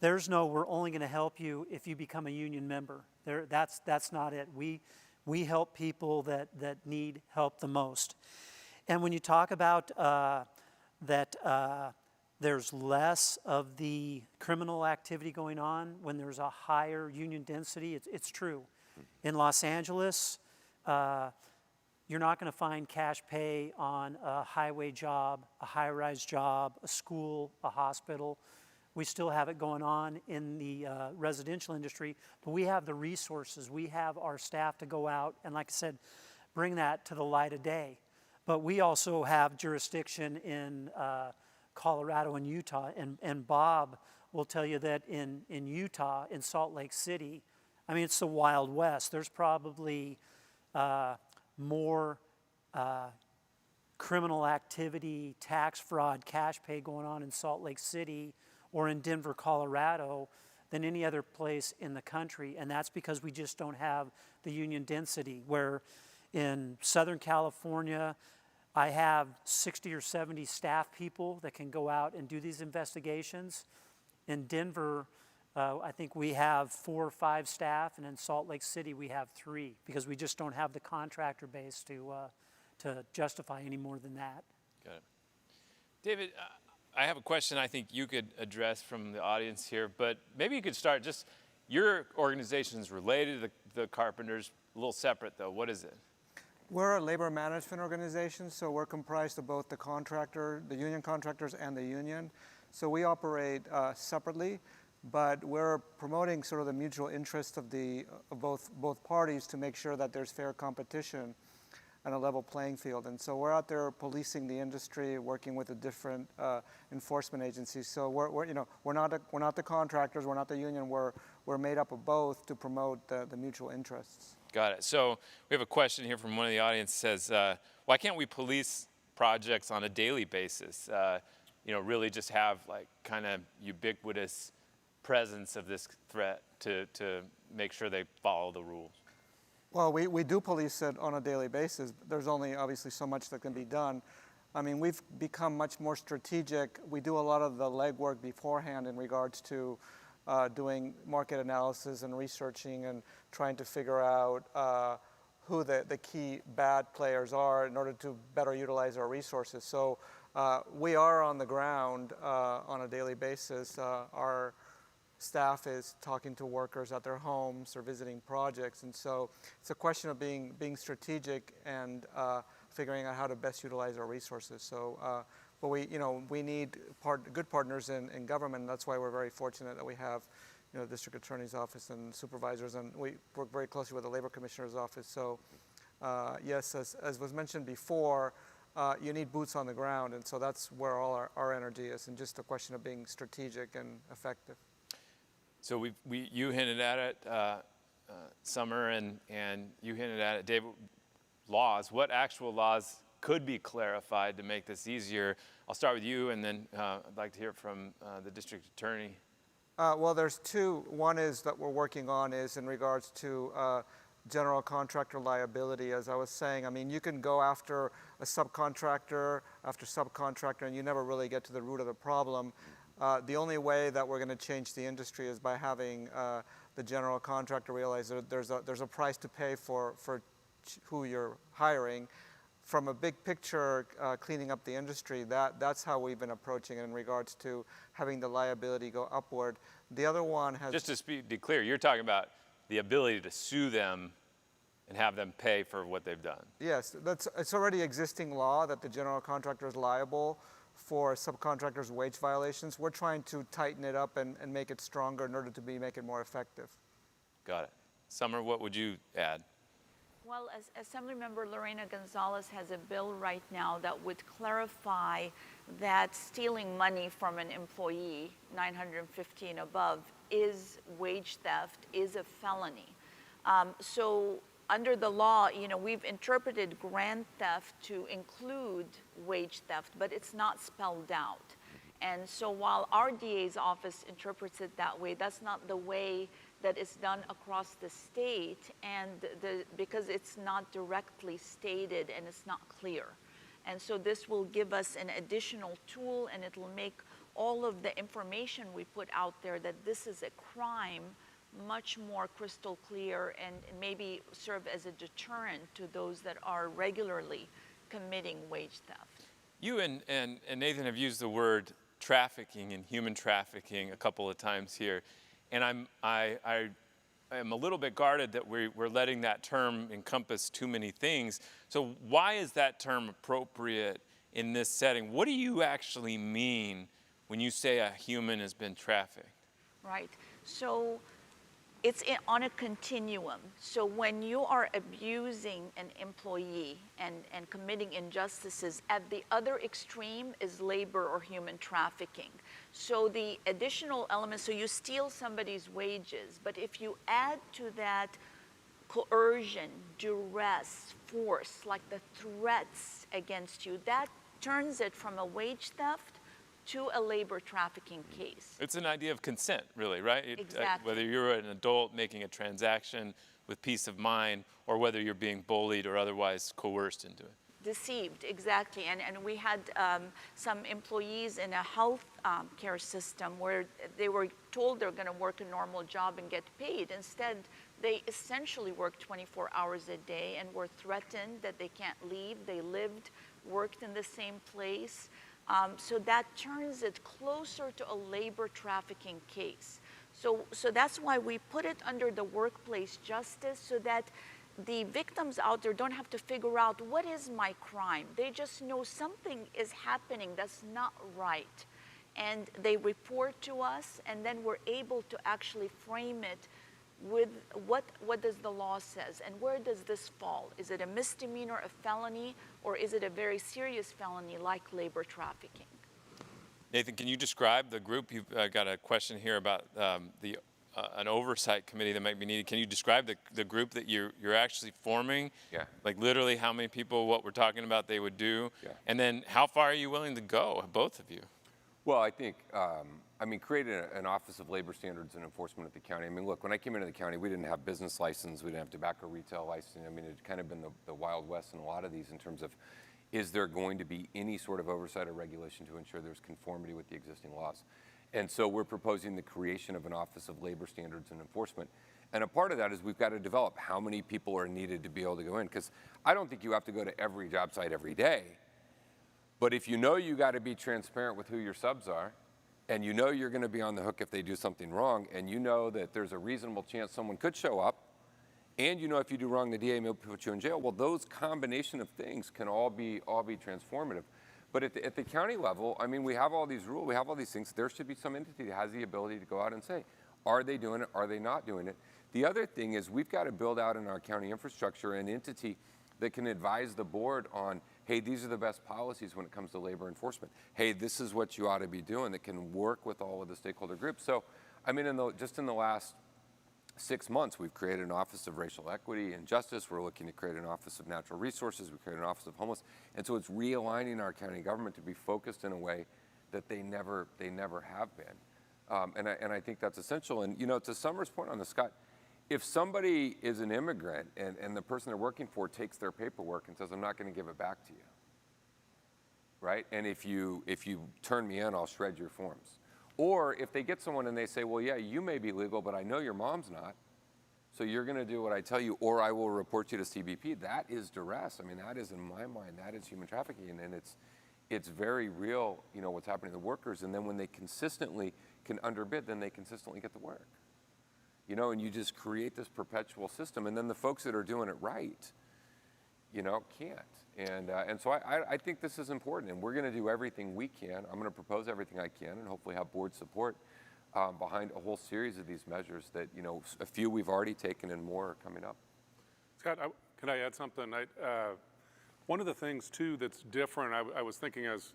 There's no, we're only going to help you if you become a union member. That's not it. We help people that need help the most. And when you talk about there's less of the criminal activity going on when there's a higher union density, it's true. In Los Angeles, you're not going to find cash pay on a highway job, a high-rise job, a school, a hospital. We still have it going on in the residential industry, but we have the resources. We have our staff to go out and, like I said, bring that to the light of day. But we also have jurisdiction in Colorado and Utah, and Bob will tell you that in Utah, in Salt Lake City, I mean, it's the Wild West. There's probably more criminal activity, tax fraud, cash pay going on in Salt Lake City or in Denver, Colorado than any other place in the country. And that's because we just don't have the union density. Where in Southern California, I have 60 or 70 staff people that can go out and do these investigations. In Denver, I think we have 4 or 5 staff, and in Salt Lake City we have 3 because we just don't have the contractor base to justify any more than that. Got it. David, I have a question I think you could address from the audience here, but maybe you could start just, your organization is related to the Carpenters, a little separate though. What is it? We're a labor management organization, so we're comprised of both the union contractors and the union. So we operate separately, but we're promoting sort of the mutual interest of both parties to make sure that there's fair competition and a level playing field. And so we're out there policing the industry, working with the different enforcement agencies. So we're not the contractors, we're not the union. We're made up of both to promote the mutual interests. Got it. So we have a question here from one of the audience. Says, why can't we police projects on a daily basis? Really just have like kind of ubiquitous presence of this threat to make sure they follow the rules. Well, we do police it on a daily basis. There's only obviously so much that can be done. I mean, we've become much more strategic. We do a lot of the legwork beforehand in regards to doing market analysis and researching and trying to figure out who the key bad players are in order to better utilize our resources. So we are on the ground on a daily basis. Our staff is talking to workers at their homes or visiting projects, and so it's a question of being strategic and figuring out how to best utilize our resources. So, but we need good partners in government. And that's why we're very fortunate that we have, the district attorney's office and supervisors, and we work very closely with the labor commissioner's office. So, yes, as was mentioned before, you need boots on the ground, and so that's where all our energy is, and just a question of being strategic and effective. So you hinted at it, Summer, and you hinted at it, David. Laws. What actual laws could be clarified to make this easier? I'll start with you, and then I'd like to hear from the district attorney. Well, there's 2. One is that we're working on is in regards to general contractor liability. As I was saying, I mean, you can go after a subcontractor after subcontractor, and you never really get to the root of the problem. The only way that we're going to change the industry is by having the general contractor realize that there's a price to pay for who you're hiring. From a big picture, cleaning up the industry, that's how we've been approaching it in regards to having the liability go upward. The other one has... Just to be clear, you're talking about the ability to sue them and have them pay for what they've done. Yes, it's already existing law that the general contractor is liable for subcontractors' wage violations. We're trying to tighten it up and make it stronger in order to make it more effective. Got it. Summer, what would you add? Well, as Assemblymember Lorena Gonzalez has a bill right now that would clarify that stealing money from an employee, $950 and above, is wage theft, is a felony. So under the law, we've interpreted grand theft to include wage theft, but it's not spelled out. And so while our DA's office interprets it that way, that's not the way that is done across the state, and because it's not directly stated and it's not clear. And so this will give us an additional tool, and it'll make all of the information we put out there that this is a crime much more crystal clear, and maybe serve as a deterrent to those that are regularly committing wage theft. You and Nathan have used the word trafficking and human trafficking a couple of times here, and I am a little bit guarded that we're letting that term encompass too many things. So why is that term appropriate in this setting? What do you actually mean when you say a human has been trafficked? Right. So it's on a continuum. So when you are abusing an employee and committing injustices, at the other extreme is labor or human trafficking. So the additional element, so you steal somebody's wages, but if you add to that coercion, duress, force, like the threats against you, that turns it from a wage theft to a labor trafficking case. It's an idea of consent, really, right? Exactly. Whether you're an adult making a transaction with peace of mind, or whether you're being bullied or otherwise coerced into it. Deceived, exactly. And we had some employees in a health care system where they were told they're going to work a normal job and get paid. Instead, they essentially worked 24 hours a day and were threatened that they can't leave. They lived, worked in the same place. So that turns it closer to a labor trafficking case. So that's why we put it under the workplace justice, so that the victims out there don't have to figure out, what is my crime? They just know something is happening that's not right. And they report to us, and then we're able to actually frame it with what does the law says, and where does this fall? Is it a misdemeanor, a felony, or is it a very serious felony like labor trafficking? Nathan, can you describe the group? You've got a question here about an oversight committee that might be needed. Can you describe the group that you're actually forming? Yeah. Like literally how many people, what we're talking about, they would do? Yeah. And then how far are you willing to go, both of you? Well, I think, creating an Office of Labor Standards and Enforcement at the county. I mean, look, when I came into the county, we didn't have business license, we didn't have tobacco retail license. I mean, it's kind of been the Wild West in a lot of these in terms of, is there going to be any sort of oversight or regulation to ensure there's conformity with the existing laws? And so we're proposing the creation of an Office of Labor Standards and Enforcement. And a part of that is we've got to develop how many people are needed to be able to go in. Because I don't think you have to go to every job site every day. But if you know you got to be transparent with who your subs are, and you know you're going to be on the hook if they do something wrong, and you know that there's a reasonable chance someone could show up, and you know if you do wrong, the DA may put you in jail. Well, those combination of things can all be transformative. But at the county level, I mean, we have all these rules, we have all these things. There should be some entity that has the ability to go out and say, are they doing it? Are they not doing it? The other thing is we've got to build out in our county infrastructure an entity that can advise the board on, hey, these are the best policies when it comes to labor enforcement. Hey, this is what you ought to be doing, that can work with all of the stakeholder groups. So, I mean, just in the last 6 months, we've created an Office of Racial Equity and Justice. We're looking to create an Office of Natural Resources. We created an Office of Homeless. And so it's realigning our county government to be focused in a way that they never have been. And I think that's essential. And, you know, to Summer's point on this, Scott, if somebody is an immigrant and the person they're working for takes their paperwork and says, I'm not going to give it back to you, right? And if you turn me in, I'll shred your forms. Or if they get someone and they say, well, yeah, you may be legal, but I know your mom's not, so you're going to do what I tell you, or I will report you to CBP. That is duress. I mean, that is, in my mind, that is human trafficking, and it's very real, you know, what's happening to the workers. And then when they consistently can underbid, then they consistently get the work. You know, and you just create this perpetual system, and then the folks that are doing it right, you know, can't. And so I think this is important, and we're going to do everything we can. I'm going to propose everything I can, and hopefully have board support behind a whole series of these measures that, you know, a few we've already taken and more are coming up. Scott, can I add something? One of the things, too, that's different, I was thinking as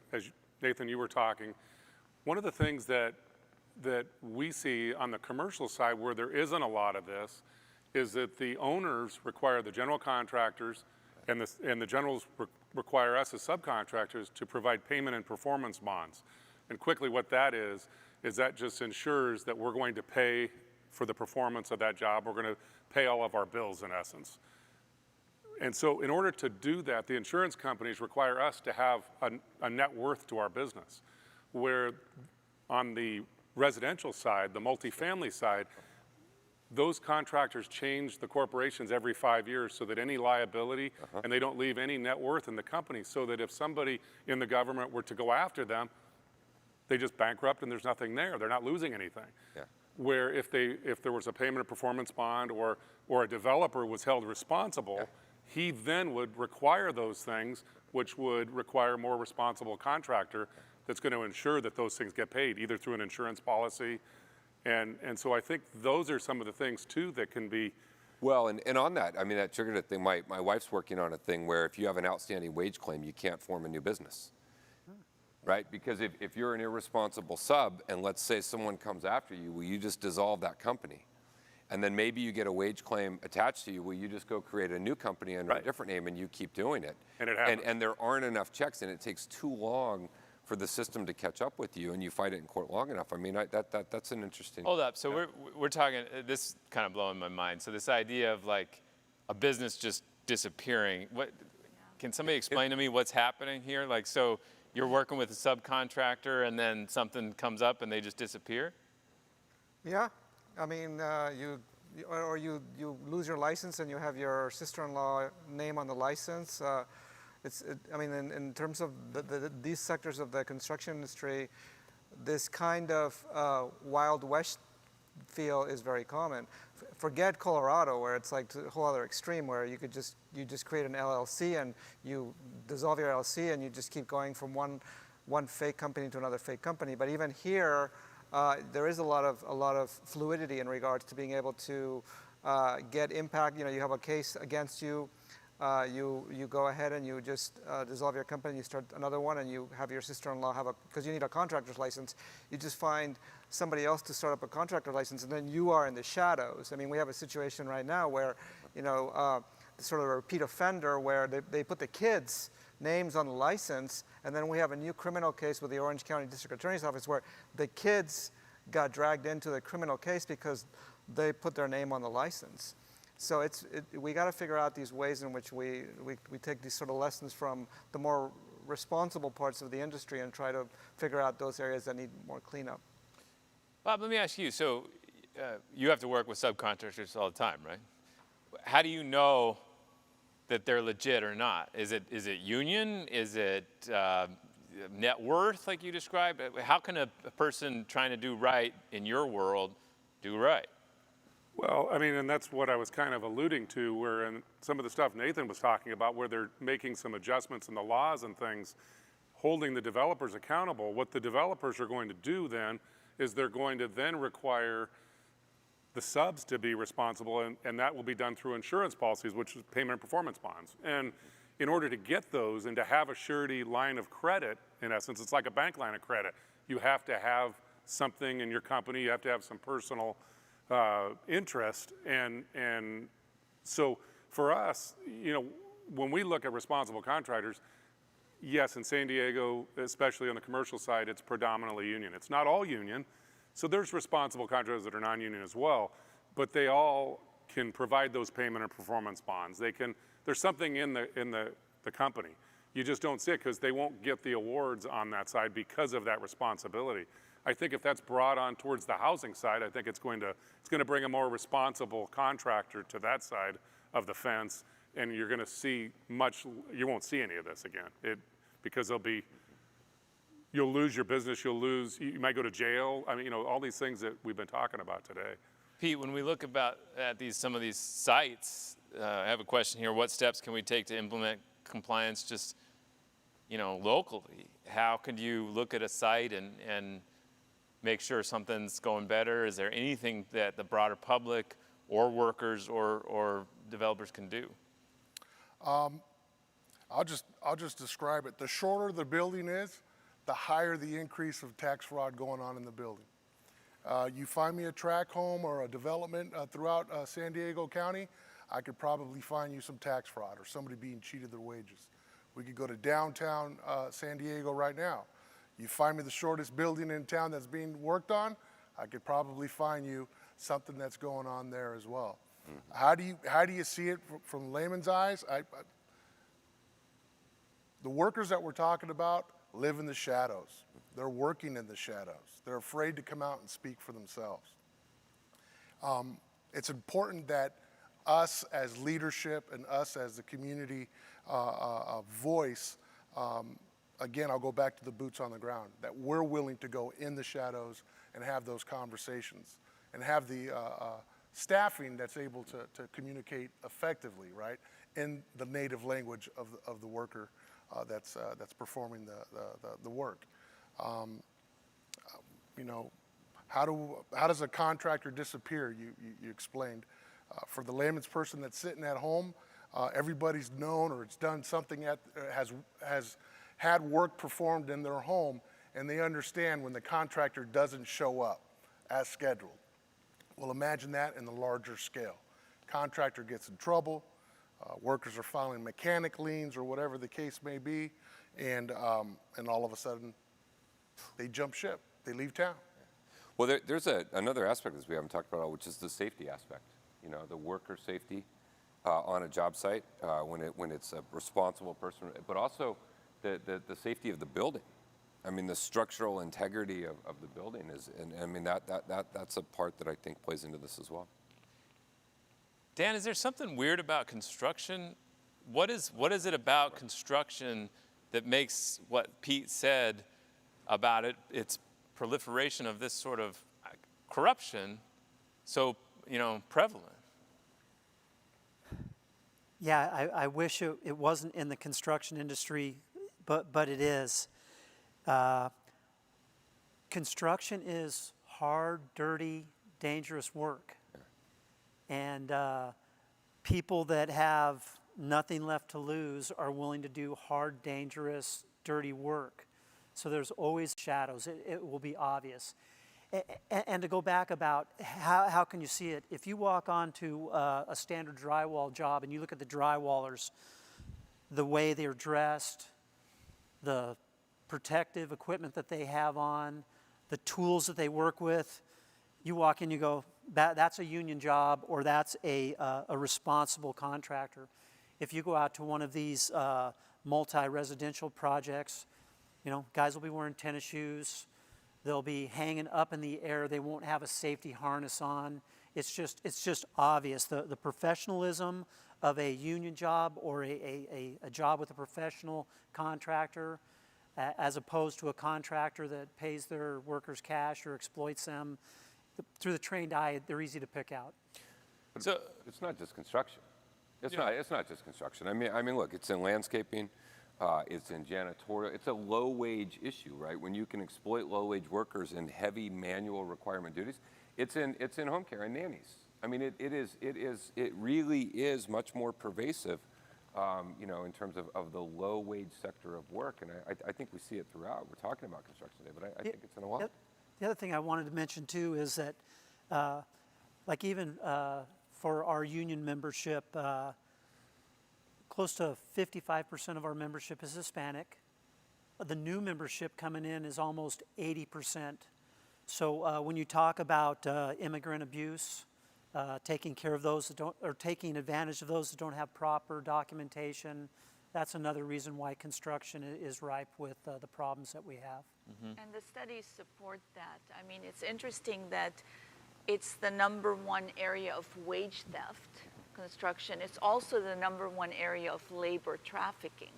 Nathan, you were talking, one of the things that we see on the commercial side where there isn't a lot of this is that the owners require the general contractors and the generals require us as subcontractors to provide payment and performance bonds. And quickly what that is that just ensures that we're going to pay for the performance of that job. We're going to pay all of our bills in essence. And so in order to do that, the insurance companies require us to have a net worth to our business, where on the residential side, the multifamily side, those contractors change the corporations every 5 years so that any liability, and they don't leave any net worth in the company, so that if somebody in the government were to go after them, they just bankrupt and there's nothing there. They're not losing anything. Yeah. Where if there was a payment of performance bond or a developer was held responsible, he then would require those things, which would require a more responsible contractor that's going to ensure that those things get paid, either through an insurance policy. And so I think those are some of the things too that can be. Well, and on that, I mean, that triggered a thing. My wife's working on a thing where if you have an outstanding wage claim, you can't form a new business. Right? Because if you're an irresponsible sub and let's say someone comes after you, will you just dissolve that company? And then maybe you get a wage claim attached to you, will you just go create a new company under a different name and you keep doing it? And it happens. And there aren't enough checks and it takes too long for the system to catch up with you and you fight it in court long enough. I mean, that's an interesting. Hold up. So we're talking, this is kind of blowing my mind. So this idea of like a business just disappearing, can somebody explain to me what's happening here? Like, so you're working with a subcontractor and then something comes up and they just disappear? Yeah, I mean, you lose your license and you have your sister-in-law name on the license. I mean, in terms of these sectors of the construction industry, this kind of Wild West feel is very common. Forget Colorado, where it's like a whole other extreme, where you just create an LLC and you dissolve your LLC and you just keep going from one fake company to another fake company. But even here, there is a lot of fluidity in regards to being able to get impact. You know, you have a case against you. You go ahead and you just dissolve your company, you start another one, and you have your sister-in-law because you need a contractor's license, you just find somebody else to start up a contractor license, and then you are in the shadows. I mean, we have a situation right now where, you know, sort of a repeat offender where they put the kids' names on the license, and then we have a new criminal case with the Orange County District Attorney's Office where the kids got dragged into the criminal case because they put their name on the license. So we got to figure out these ways in which we take these sort of lessons from the more responsible parts of the industry and try to figure out those areas that need more cleanup. Bob, let me ask you, so you have to work with subcontractors all the time, right? How do you know that they're legit or not? Is it union? Is it net worth like you described? How can a person trying to do right in your world do right? Well, I mean, and that's what I was kind of alluding to, where in some of the stuff Nathan was talking about, where they're making some adjustments in the laws and things, holding the developers accountable. What the developers are going to do then is they're going to then require the subs to be responsible, and that will be done through insurance policies, which is payment and performance bonds. And in order to get those and to have a surety line of credit, in essence, it's like a bank line of credit. You have to have something in your company, you have to have some personal interest, and so for us, you know, when we look at responsible contractors, yes, in San Diego, especially on the commercial side, it's predominantly union. It's not all union, so there's responsible contractors that are non-union as well, but they all can provide those payment and performance bonds. There's something in the company. You just don't see it because they won't get the awards on that side because of that responsibility. I think if that's brought on towards the housing side, I think it's going to bring a more responsible contractor to that side of the fence, and you're going to see you won't see any of this again. Because you'll lose your business, you might go to jail. I mean, you know, all these things that we've been talking about today. Pete, when we look at some of these sites, I have a question here. What steps can we take to implement compliance just, you know, locally? How could you look at a site and make sure something's going better? Is there anything that the broader public or workers or developers can do? I'll just describe it. The shorter the building is, the higher the increase of tax fraud going on in the building. You find me a tract home or a development throughout San Diego County, I could probably find you some tax fraud or somebody being cheated their wages. We could go to downtown San Diego right now. You find me the shortest building in town that's being worked on, I could probably find you something that's going on there as well. How do you see it from layman's eyes? The workers that we're talking about live in the shadows. They're working in the shadows. They're afraid to come out and speak for themselves. It's important that us as leadership and us as the community voice, again, I'll go back to the boots on the ground, that we're willing to go in the shadows and have those conversations and have the staffing that's able to communicate effectively, right, in the native language of the worker that's performing the work. You know, how does a contractor disappear? You explained. For the layman's person that's sitting at home, everybody's known or it's done something has had work performed in their home, and they understand when the contractor doesn't show up as scheduled. Well, imagine that in the larger scale. Contractor gets in trouble, workers are filing mechanic liens or whatever the case may be, and all of a sudden they jump ship, they leave town. Well, there's another aspect of this we haven't talked about, which is the safety aspect. You know, the worker safety on a job site when it's a responsible person, but also the safety of the building. I mean, the structural integrity of the building is, and I mean that's a part that I think plays into this as well. Dan, is there something weird about construction? What is it about construction that makes what Pete said about its proliferation of this sort of corruption so, you know, prevalent? Yeah, I wish it wasn't in the construction industry, but it is. Construction is hard, dirty, dangerous work. And people that have nothing left to lose are willing to do hard, dangerous, dirty work. So there's always shadows. It will be obvious. And to go back about how can you see it? If you walk onto a standard drywall job and you look at the drywallers, the way they're dressed, the protective equipment that they have on, the tools that they work with, you walk in, you go, that's a union job, or that's a responsible contractor. If you go out to one of these multi-residential projects, you know, guys will be wearing tennis shoes. They'll be hanging up in the air. They won't have a safety harness on. It's just obvious. The professionalism of a union job or a job with a professional contractor, as opposed to a contractor that pays their workers cash or exploits them, through the trained eye, they're easy to pick out. So it's not just construction. It's not just construction. I mean, look, it's in landscaping. It's in janitorial. It's a low-wage issue, right? When you can exploit low-wage workers in heavy manual requirement duties, it's in home care and nannies. I mean, it really is much more pervasive, you know, in terms of the low-wage sector of work, and I think we see it throughout. We're talking about construction today, but I think it's in a lot. The other thing I wanted to mention too is that, like even for our union membership. Close to 55% of our membership is Hispanic. The new membership coming in is almost 80%. So when you talk about immigrant abuse, taking care of those that don't, or taking advantage of those that don't have proper documentation, that's another reason why construction is ripe with the problems that we have. Mm-hmm. And the studies support that. I mean, it's interesting that it's the #1 area of wage theft. Construction. It's also the #1 area of labor trafficking.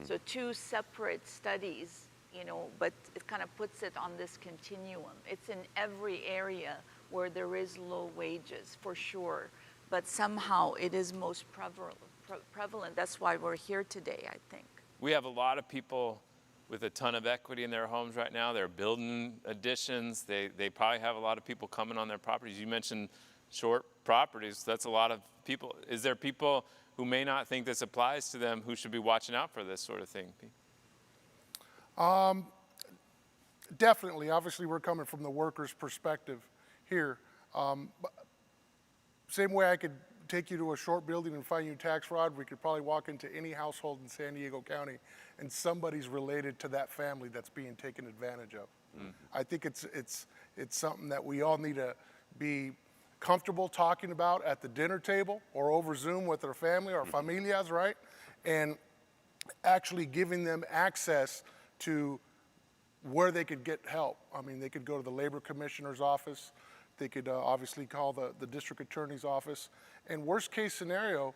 So two separate studies, you know, but it kind of puts it on this continuum. It's in every area where there is low wages, for sure, but somehow it is most prevalent. That's why we're here today, I think. We have a lot of people with a ton of equity in their homes right now. They're building additions. They probably have a lot of people coming on their properties. You mentioned short properties. That's a lot of people. Is there people who may not think this applies to them who should be watching out for this sort of thing? Definitely. Obviously, we're coming from the worker's perspective here. Same way I could take you to a short building and find you tax fraud, we could probably walk into any household in San Diego County and somebody's related to that family that's being taken advantage of. I think it's something that we all need to be comfortable talking about at the dinner table or over Zoom with their family or familias, right? And actually giving them access to where they could get help. I mean, they could go to the labor commissioner's office. They could obviously call the district attorney's office. And worst case scenario,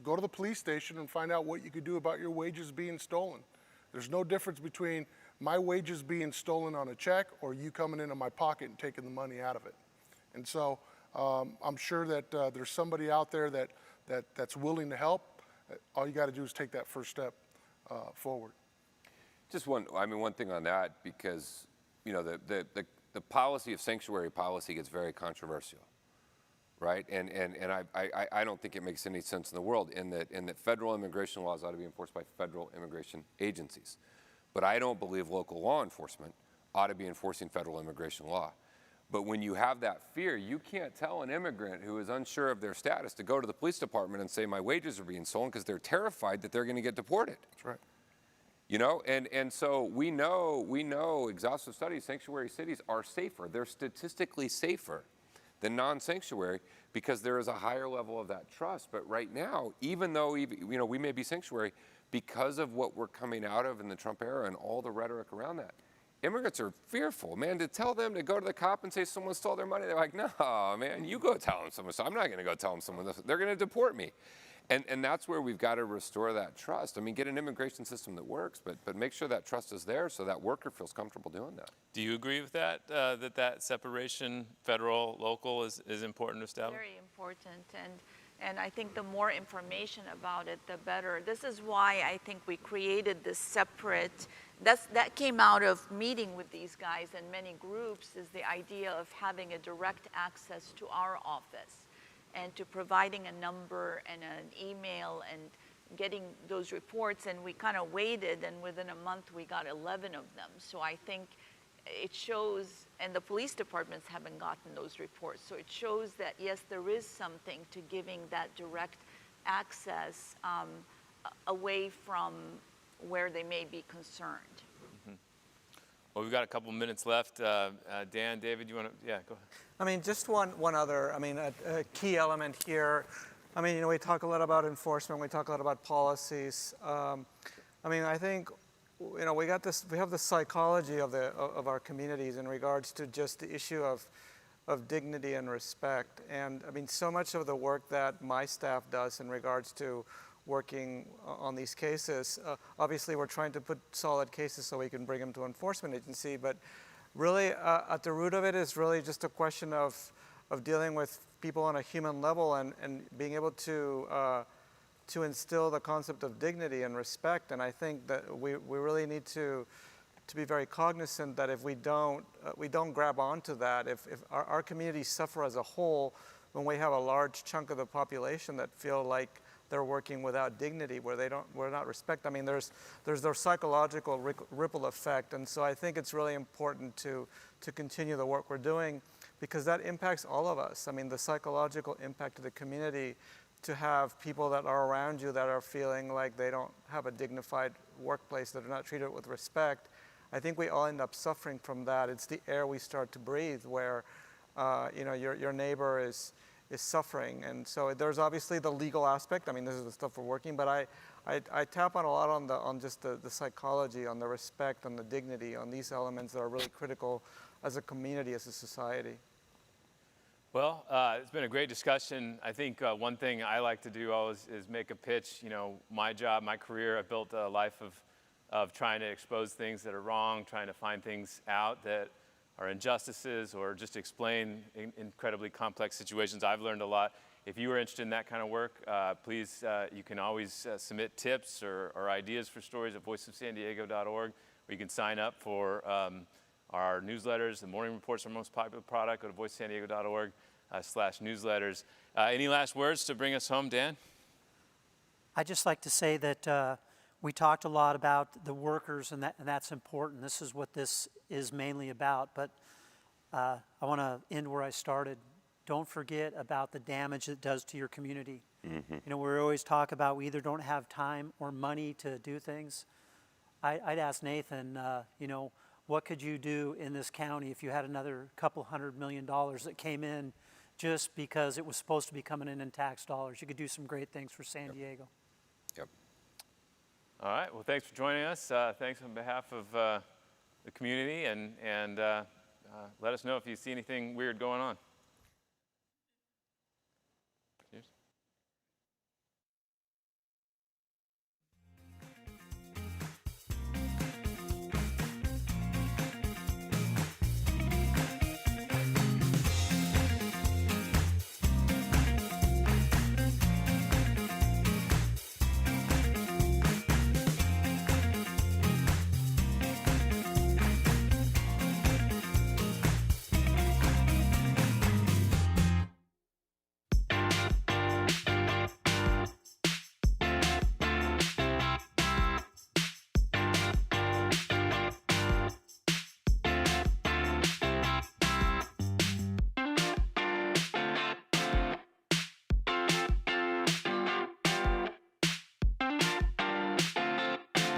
go to the police station and find out what you could do about your wages being stolen. There's no difference between my wages being stolen on a check or you coming into my pocket and taking the money out of it. And so I'm sure that there's somebody out there that's willing to help. All you got to do is take that first step forward. Just one thing on that, because the policy of sanctuary policy gets very controversial, right? And I don't think it makes any sense in the world in that federal immigration laws ought to be enforced by federal immigration agencies. But I don't believe local law enforcement ought to be enforcing federal immigration law. But when you have that fear, you can't tell an immigrant who is unsure of their status to go to the police department and say, my wages are being stolen, because they're terrified that they're going to get deported. That's right. You know, and so we know exhaustive studies, sanctuary cities are safer. They're statistically safer than non-sanctuary because there is a higher level of that trust. But right now, even though we may be sanctuary, because of what we're coming out of in the Trump era and all the rhetoric around that, immigrants are fearful, man. To tell them to go to the cop and say someone stole their money, they're like, no, man, you go tell them someone. So I'm not going to go tell them someone this. They're going to deport me. And that's where we've got to restore that trust. I mean, get an immigration system that works, but make sure that trust is there so that worker feels comfortable doing that. Do you agree with that, that separation, federal, local, is important to establish? Very important, and I think the more information about it, the better. This is why I think we created this separate, that came out of meeting with these guys and many groups, is the idea of having a direct access to our office and to providing a number and an email and getting those reports. And we kind of waited, and within a month we got 11 of them. So I think it shows, and the police departments haven't gotten those reports, so it shows that yes, there is something to giving that direct access away from where they may be concerned. Well, we've got a couple minutes left. Dan, David, you want to? Yeah, go ahead. I mean, just one other, a key element here. We talk a lot about enforcement, we talk a lot about policies. I think, we have the psychology of our communities in regards to just the issue of dignity and respect. And so much of the work that my staff does in regards to working on these cases, obviously we're trying to put solid cases so we can bring them to enforcement agency, but really at the root of it is really just a question of dealing with people on a human level and being able to instill the concept of dignity and respect. And I think that we really need to be very cognizant that if we don't grab onto that, if our communities suffer as a whole when we have a large chunk of the population that feel like they're working without dignity, where we're not respect. There's their psychological ripple effect, and so I think it's really important to continue the work we're doing, because that impacts all of us. The psychological impact to the community, to have people that are around you that are feeling like they don't have a dignified workplace, that are not treated with respect. I think we all end up suffering from that. It's the air we start to breathe, where your neighbor is suffering. And so there's obviously the legal aspect. This is the stuff we're working, but I tap on a lot on just the psychology, on the respect, on the dignity, on these elements that are really critical as a community, as a society. Well, it's been a great discussion. I think one thing I like to do always is make a pitch. My job, my career, I've built a life of trying to expose things that are wrong, trying to find things out that are injustices, or just explain incredibly complex situations. I've learned a lot. If you are interested in that kind of work, please, you can always submit tips or ideas for stories at voiceofsandiego.org, or you can sign up for our newsletters. The morning reports are our most popular product. Go to voiceofsandiego.org/newsletters. Any last words to bring us home, Dan? I'd just like to say that we talked a lot about the workers, and that's important. This is what this is mainly about. But I want to end where I started. Don't forget about the damage it does to your community. Mm-hmm. We always talk about we either don't have time or money to do things. I'd ask Nathan, what could you do in this county if you had another couple $100 million that came in just because it was supposed to be coming in tax dollars. You could do some great things for San Diego. Yep. All right. Well, thanks for joining us. Thanks on behalf of the community, and let us know if you see anything weird going on.